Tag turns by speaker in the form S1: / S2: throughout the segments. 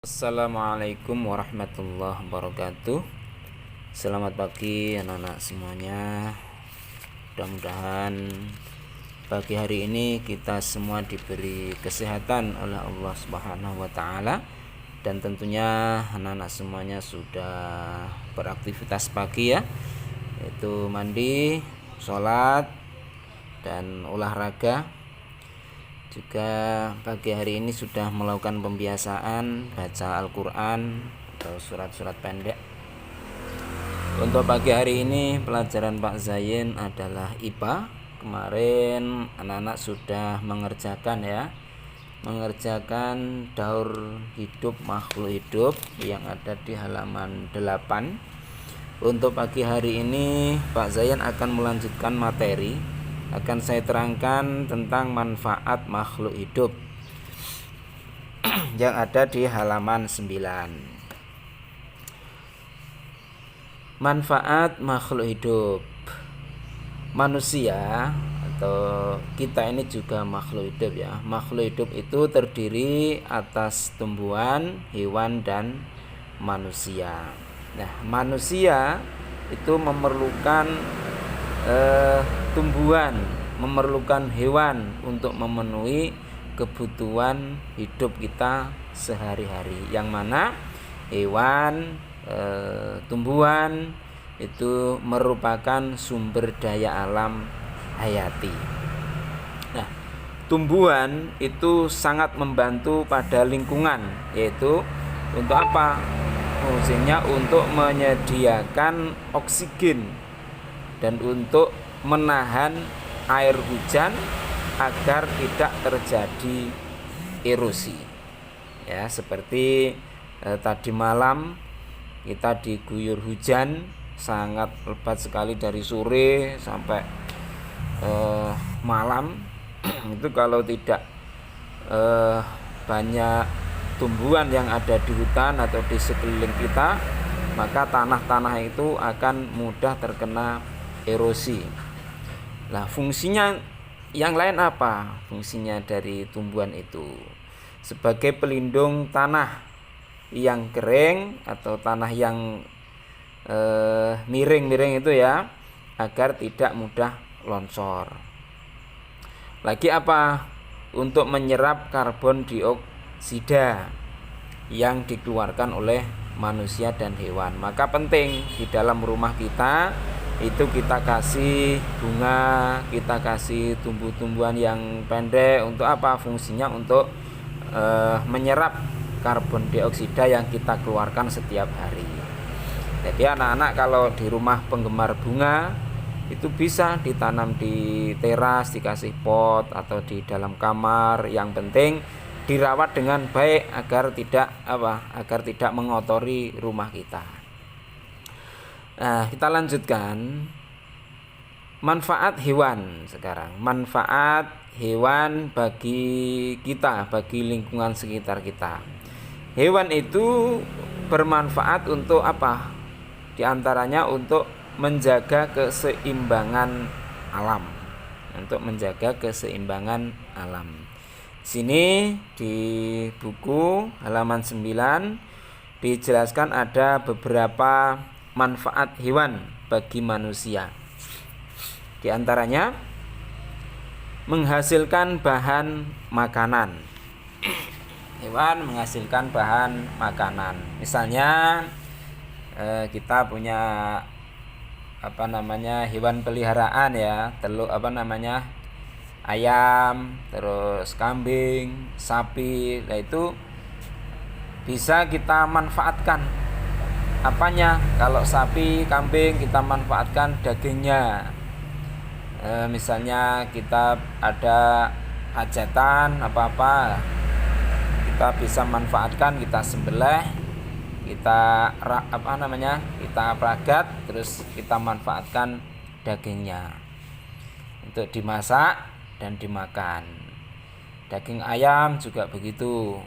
S1: Assalamualaikum warahmatullahi wabarakatuh. Selamat pagi anak-anak semuanya. Mudah-mudahan pagi hari ini kita semua diberi kesehatan oleh Allah Subhanahu wa taala, dan tentunya anak-anak semuanya sudah beraktivitas pagi ya, yaitu mandi, sholat, dan olahraga. Juga pagi hari ini sudah melakukan pembiasaan baca Al-Quran atau surat-surat pendek. Untuk pagi hari ini pelajaran Pak Zain adalah IPA. Kemarin anak-anak sudah mengerjakan daur hidup makhluk hidup yang ada di halaman 8. Untuk pagi hari ini Pak Zain akan melanjutkan materi. Akan saya terangkan tentang manfaat makhluk hidup yang ada di halaman 9. Manfaat makhluk hidup. Manusia atau kita ini juga makhluk hidup ya. Makhluk hidup itu terdiri atas tumbuhan, hewan, dan manusia. Nah, manusia itu memerlukan tumbuhan, memerlukan hewan untuk memenuhi kebutuhan hidup kita sehari-hari, yang mana hewan, tumbuhan itu merupakan sumber daya alam hayati. Nah, tumbuhan itu sangat membantu pada lingkungan, yaitu untuk apa? Fungsinya untuk menyediakan oksigen dan untuk menahan air hujan agar tidak terjadi erosi. Ya, seperti tadi malam kita diguyur hujan sangat lebat sekali dari sore sampai malam. Itu kalau tidak banyak tumbuhan yang ada di hutan atau di sekeliling kita, maka tanah-tanah itu akan mudah terkena erosi. Nah, fungsinya yang lain apa? Fungsinya dari tumbuhan itu sebagai pelindung tanah yang kering atau tanah yang miring-miring itu ya, agar tidak mudah longsor. Lagi apa? Untuk menyerap karbon dioksida yang dikeluarkan oleh manusia dan hewan. Maka penting di dalam rumah kita itu kita kasih bunga, kita kasih tumbuh-tumbuhan yang pendek. Untuk apa? Fungsinya untuk menyerap karbon dioksida yang kita keluarkan setiap hari. Jadi anak-anak kalau di rumah penggemar bunga itu bisa ditanam di teras, dikasih pot atau di dalam kamar. Yang penting dirawat dengan baik agar tidak mengotori rumah kita. Nah, kita lanjutkan manfaat hewan sekarang. Manfaat hewan bagi kita, bagi lingkungan sekitar kita. Hewan itu bermanfaat untuk apa? Di antaranya untuk menjaga keseimbangan alam. Untuk menjaga keseimbangan alam. Sini di buku halaman 9 dijelaskan ada beberapa manfaat hewan bagi manusia. Di antaranya menghasilkan bahan makanan. Hewan menghasilkan bahan makanan. Misalnya kita punya hewan peliharaan ya, ayam, terus kambing, sapi. Nah, itu bisa kita manfaatkan. Apanya? Kalau sapi, kambing kita manfaatkan dagingnya. Misalnya kita ada hajatan apa-apa, kita bisa manfaatkan, kita sembelih, kita peragat, terus kita manfaatkan dagingnya untuk dimasak dan dimakan. Daging ayam juga begitu.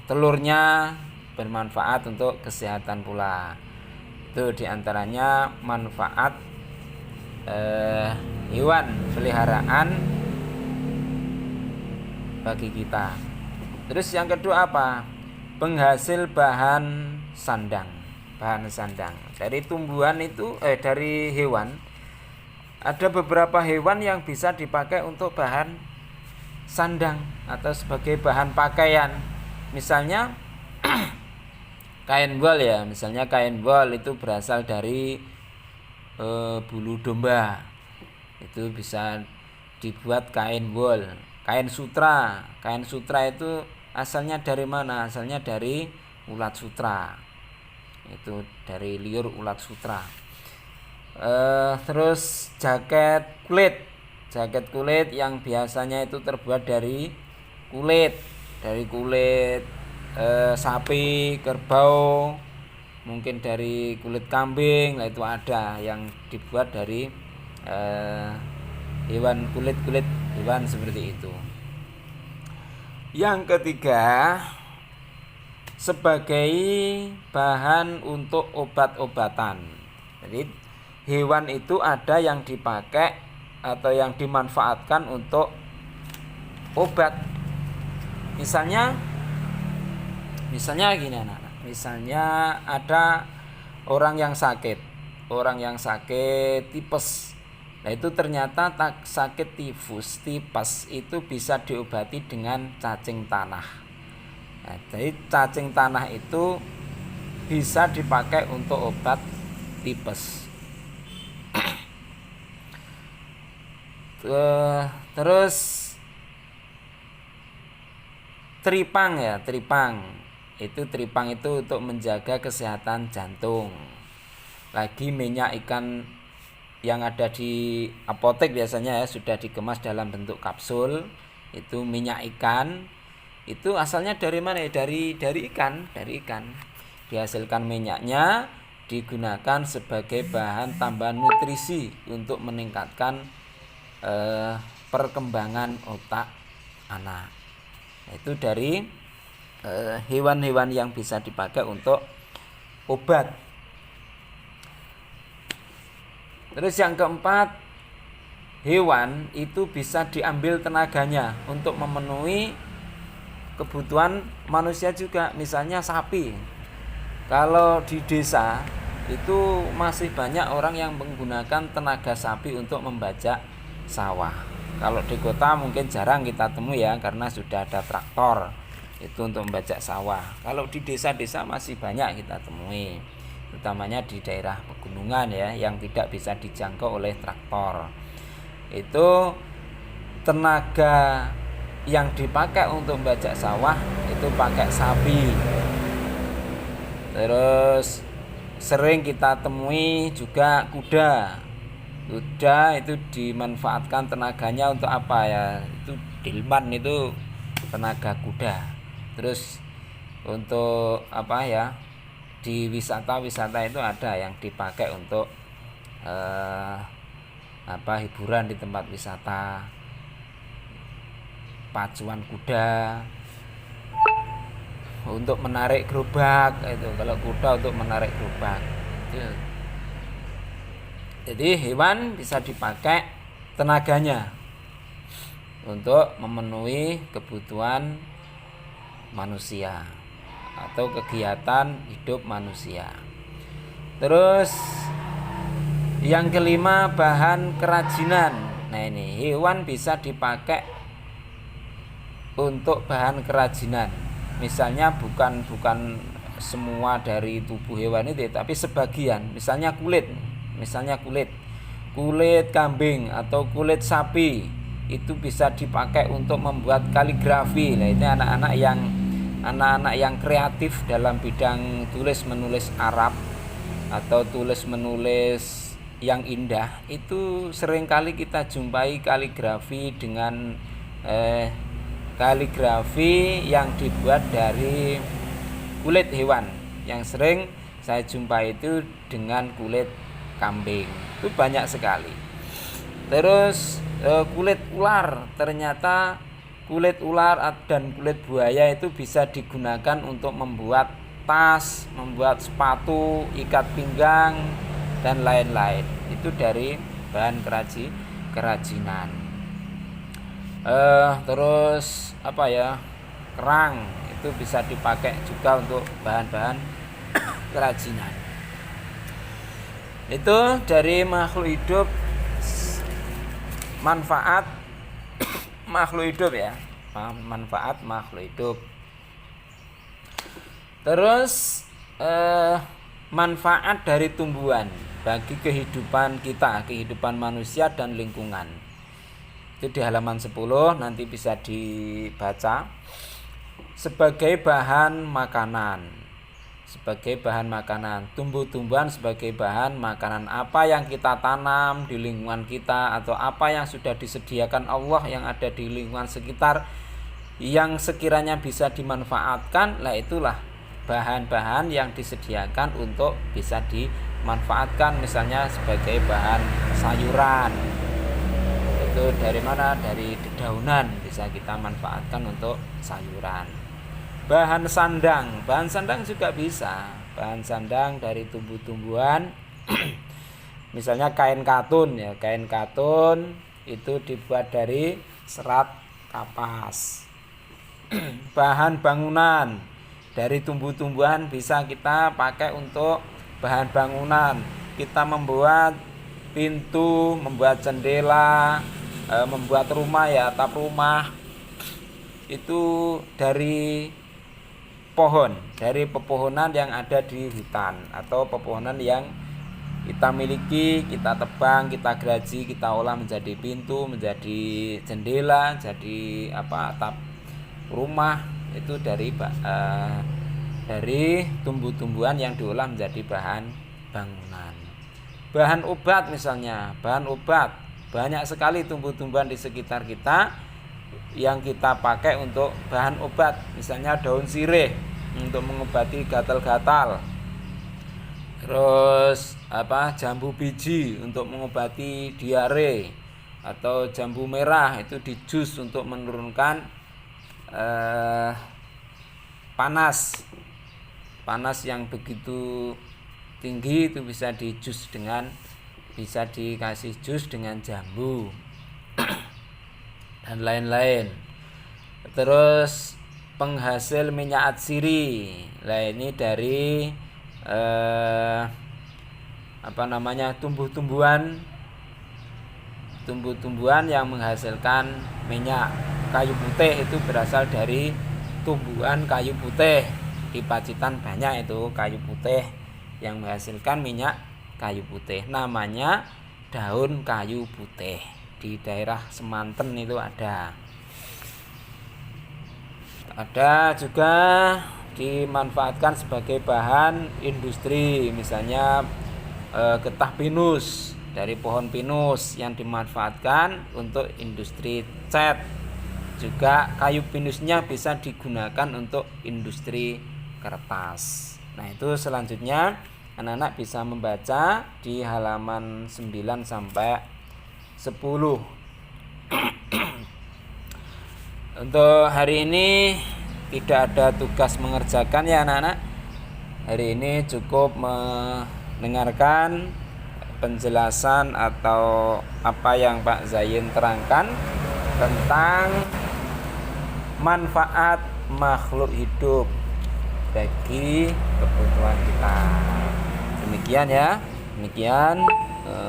S1: Telurnya bermanfaat untuk kesehatan pula. Itu diantaranya manfaat hewan peliharaan bagi kita. Terus yang kedua apa? penghasil bahan sandang. Bahan sandang dari tumbuhan itu dari hewan, ada beberapa hewan yang bisa dipakai untuk bahan sandang atau sebagai bahan pakaian. Misalnya kain wol ya, misalnya kain wol itu berasal dari bulu domba, itu bisa dibuat kain wol. Kain sutra itu asalnya dari mana? Asalnya dari ulat sutra, itu dari liur ulat sutra. Terus jaket kulit yang biasanya itu terbuat dari kulit sapi, kerbau, mungkin dari kulit kambing. Nah, itu ada yang dibuat dari kulit hewan seperti itu. Yang ketiga, sebagai bahan untuk obat-obatan. Jadi hewan itu ada yang dipakai atau yang dimanfaatkan untuk obat. Misalnya gini anak-anak. Misalnya ada orang yang sakit tipes. Nah, itu ternyata sakit tipes itu bisa diobati dengan cacing tanah. Nah, jadi cacing tanah itu bisa dipakai untuk obat tipes. Terus tripang itu untuk menjaga kesehatan jantung. Lagi minyak ikan yang ada di apotek biasanya ya, sudah dikemas dalam bentuk kapsul. Itu minyak ikan, itu asalnya dari mana ya? Dari ikan. Dihasilkan minyaknya, digunakan sebagai bahan tambahan nutrisi untuk meningkatkan perkembangan otak anak. Itu dari hewan-hewan yang bisa dipakai untuk obat. Terus yang keempat, hewan itu bisa diambil tenaganya untuk memenuhi kebutuhan manusia juga. Misalnya sapi. Kalau di desa itu masih banyak orang yang menggunakan tenaga sapi untuk membajak sawah. Kalau di kota mungkin jarang kita temui ya, karena sudah ada traktor itu untuk membajak sawah. Kalau di desa-desa masih banyak kita temui, utamanya di daerah pegunungan ya, yang tidak bisa dijangkau oleh traktor. Itu tenaga yang dipakai untuk membajak sawah itu pakai sapi. Terus sering kita temui juga kuda itu dimanfaatkan tenaganya untuk apa ya? Itu delman, itu tenaga kuda. Terus untuk apa ya? Di wisata itu ada yang dipakai untuk hiburan di tempat wisata, pacuan kuda untuk menarik gerobak. Itu kalau kuda untuk menarik gerobak itu. Jadi hewan bisa dipakai tenaganya untuk memenuhi kebutuhan manusia atau kegiatan hidup manusia. Terus yang kelima, bahan kerajinan. Nah, ini hewan bisa dipakai untuk bahan kerajinan. Misalnya bukan semua dari tubuh hewan itu, tapi sebagian. Misalnya kulit kambing atau kulit sapi itu bisa dipakai untuk membuat kaligrafi. Nah, ini anak-anak yang kreatif dalam bidang tulis menulis Arab atau tulis menulis yang indah, itu seringkali kita jumpai kaligrafi dengan kaligrafi yang dibuat dari kulit hewan. Yang sering saya jumpai itu dengan kulit kambing, itu banyak sekali. Terus kulit ular, ternyata kulit ular dan kulit buaya itu bisa digunakan untuk membuat tas, membuat sepatu, ikat pinggang, dan lain-lain. Itu dari bahan kerajinan. Terus apa ya? kerang itu bisa dipakai juga untuk bahan-bahan kerajinan. Itu dari makhluk hidup, manfaat makhluk hidup ya, manfaat makhluk hidup. Terus manfaat dari tumbuhan bagi kehidupan kita, kehidupan manusia dan lingkungan. Itu di halaman 10 nanti bisa dibaca. Sebagai bahan makanan, tumbuh-tumbuhan sebagai bahan makanan. Apa yang kita tanam di lingkungan kita atau apa yang sudah disediakan Allah yang ada di lingkungan sekitar yang sekiranya bisa dimanfaatkan, lah itulah bahan-bahan yang disediakan untuk bisa dimanfaatkan, misalnya sebagai bahan sayuran. Itu dari mana? Dari dedaunan bisa kita manfaatkan untuk sayuran. Bahan sandang juga bisa. Bahan sandang dari tumbuh-tumbuhan. Misalnya kain katun ya, kain katun itu dibuat dari serat kapas. Bahan bangunan dari tumbuh-tumbuhan bisa kita pakai untuk bahan bangunan. Kita membuat pintu, membuat jendela, membuat rumah ya, atap rumah itu dari pohon, dari pepohonan yang ada di hutan atau pepohonan yang kita miliki, kita tebang, kita geraji, kita olah menjadi pintu, menjadi jendela, jadi atap rumah. Itu dari tumbuh-tumbuhan yang diolah menjadi bahan bangunan. Bahan obat misalnya, bahan obat banyak sekali tumbuh-tumbuhan di sekitar kita yang kita pakai untuk bahan obat. Misalnya daun sirih untuk mengobati gatal-gatal. Terus jambu biji untuk mengobati diare, atau jambu merah itu di jus untuk menurunkan panas yang begitu tinggi, itu bisa dikasih jus dengan jambu dan lain-lain. Terus penghasil minyak atsiri, nah ini dari tumbuh-tumbuhan yang menghasilkan minyak. Kayu putih itu berasal dari tumbuhan kayu putih. Di Pacitan banyak itu kayu putih yang menghasilkan minyak kayu putih, namanya daun kayu putih. Di daerah Semanten itu ada juga dimanfaatkan sebagai bahan industri. Misalnya getah pinus dari pohon pinus yang dimanfaatkan untuk industri cat. Juga kayu pinusnya bisa digunakan untuk industri kertas. Nah, itu selanjutnya anak-anak bisa membaca di halaman 9 sampai 10. Untuk hari ini tidak ada tugas mengerjakan ya anak-anak. Hari ini cukup mendengarkan penjelasan atau apa yang Pak Zain terangkan tentang manfaat makhluk hidup bagi kebutuhan kita. Demikian ya. Demikian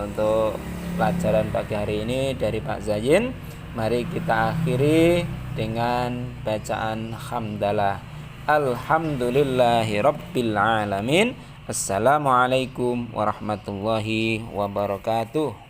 S1: untuk pelajaran pagi hari ini dari Pak Zain. Mari kita akhiri dengan bacaan hamdalah. Alhamdulillahirabbil alamin. Assalamualaikum warahmatullahi wabarakatuh.